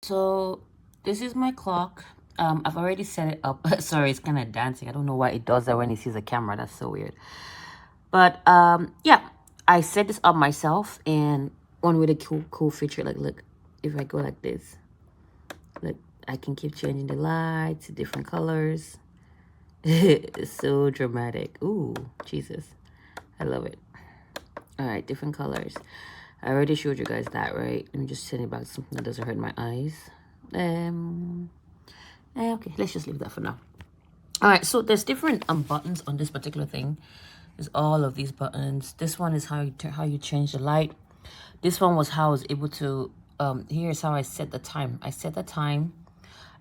So this is my clock. I've already set it up. Sorry, it's kind of dancing. I don't know why it does that when it sees a camera. That's so weird. But yeah, I set this up myself, and one really cool feature. Like, look, if I go like this, look, I can keep changing the lights, different colors. It's so dramatic. Ooh, Jesus, I love it. All right, different colors. I already showed you guys that, right? Let me just send it back to something that doesn't hurt my eyes. Okay, let's just leave that for now. All right, so there's different buttons on this particular thing. There's all of these buttons. This one is how you change the light. This one was how I was able to here's how I set the time. I set the time.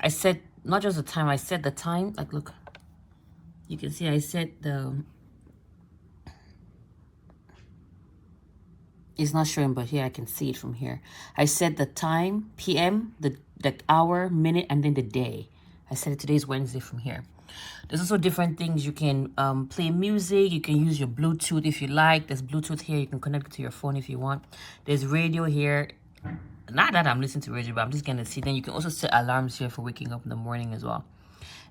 I set not just the time, I set the time. Like, look, you can see I set the, it's not showing, but here I can see it from here. I set the time, PM, the hour, minute, and then the day. I said it today's Wednesday from here. There's also different things. You can play music. You can use your Bluetooth if you like. There's Bluetooth here. You can connect it to your phone if you want. There's radio here. Not that I'm listening to radio, but I'm just going to see. Then you can also set alarms here for waking up in the morning as well.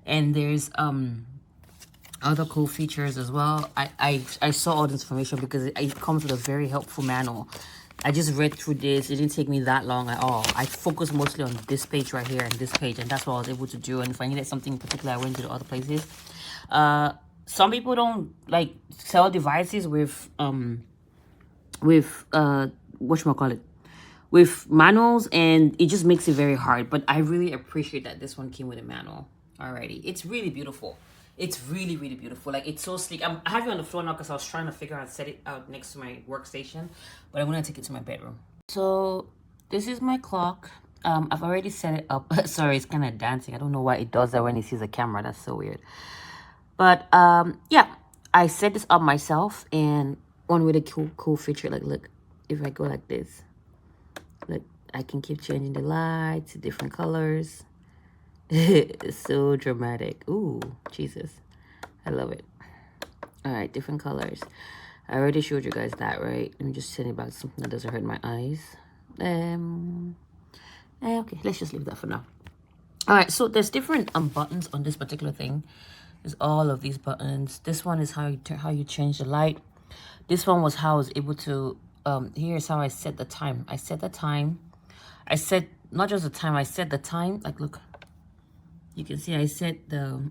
And there's other cool features as well. I saw all this information because it comes with a very helpful manual. I just read through this. It didn't take me that long at all. I focused mostly on this page right here and this page, and that's what I was able to do. And if I needed something in particular, I went to the other places. Some people don't like sell devices with whatchamacallit, with manuals, and it just makes it very hard. But I really appreciate that this one came with a manual already. It's really beautiful. It's really, really beautiful. Like, it's so sleek. I have it on the floor now because I was trying to figure out set it out next to my workstation, but I'm gonna take it to my bedroom. So this is my clock. I've already set it up. Sorry, it's kind of dancing. I don't know why it does that when it sees a camera. That's so weird. But yeah, I set this up myself, and one really cool feature. Like, look, if I go like this, look, I can keep changing the lights, different colors. It's so dramatic. Ooh, Jesus, I love it. All right, different colors. I already showed you guys that, right? Let me just send it back to something that doesn't hurt my eyes. Okay, let's just leave that for now. All right, so there's different buttons on this particular thing. There's all of these buttons. This one is how you change the light. This one was how I was able to here's how I set the time. I set the time. I set not just the time, I set the time. Like, look, you can see I set the,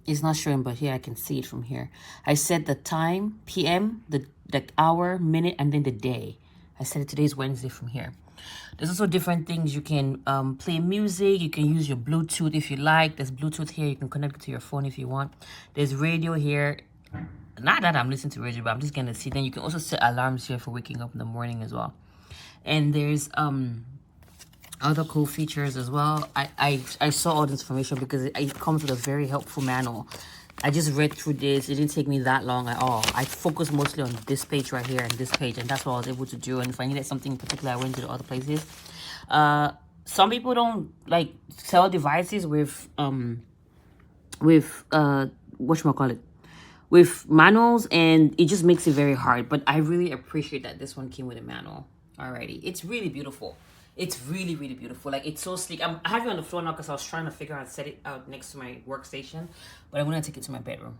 it's not showing, but here I can see it from here. I set the time, PM, the hour, minute, and then the day. I said it today's Wednesday from here. There's also different things. You can play music. You can use your Bluetooth if you like. There's Bluetooth here. You can connect it to your phone if you want. There's radio here. Not that I'm listening to radio, but I'm just going to see. Then you can also set alarms here for waking up in the morning as well. And there's other cool features as well. I saw all this information because it comes with a very helpful manual. I just read through this. It didn't take me that long at all. I focused mostly on this page right here and this page, and that's what I was able to do. And if I needed something in particular, I went to the other places. Some people don't like sell devices with whatchamacallit, with manuals, and it just makes it very hard. But I really appreciate that this one came with a manual already. It's really beautiful. It's really, really beautiful. Like, it's so sleek. I have it on the floor now because I was trying to figure out set it out next to my workstation, but I'm gonna take it to my bedroom.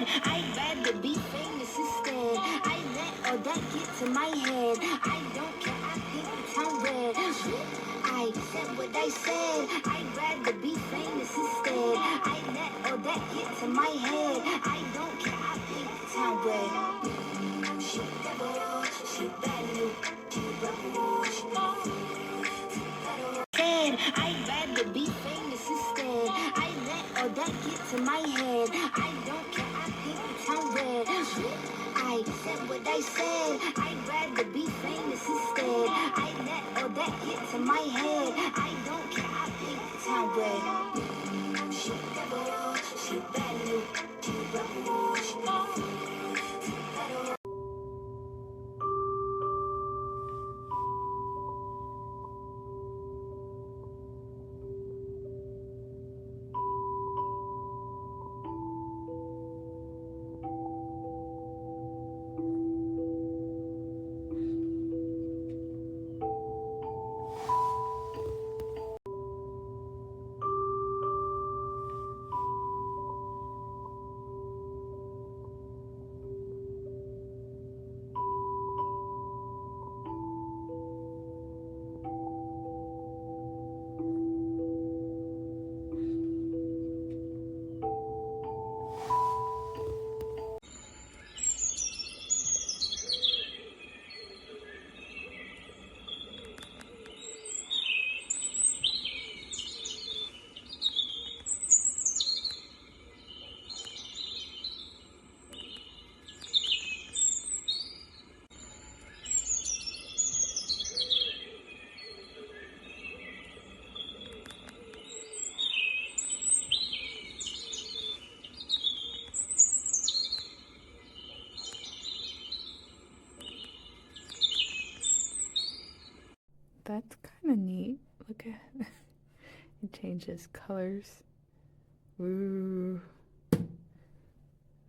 I'd rather be famous instead. I let all that get to my head. I don't care, I paint the town red. I said what I said. I'd rather be famous instead. I let all that get to my head. I don't care, I paint the town red. She devil, she bad new, she rebel, she said I'd rather be famous instead. I let all that get to my head. I don't care, I paint the town red. I said what I said. I'd rather be famous instead. I let all that get to my head. I don't care, I paint the town red. She devil, she bad new, she rebel, she That's kind of neat. Look at it changes colors. Ooh,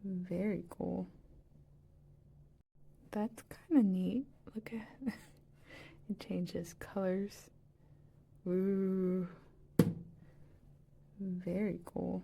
very cool. That's kind of neat. Look at it changes colors. Ooh, very cool.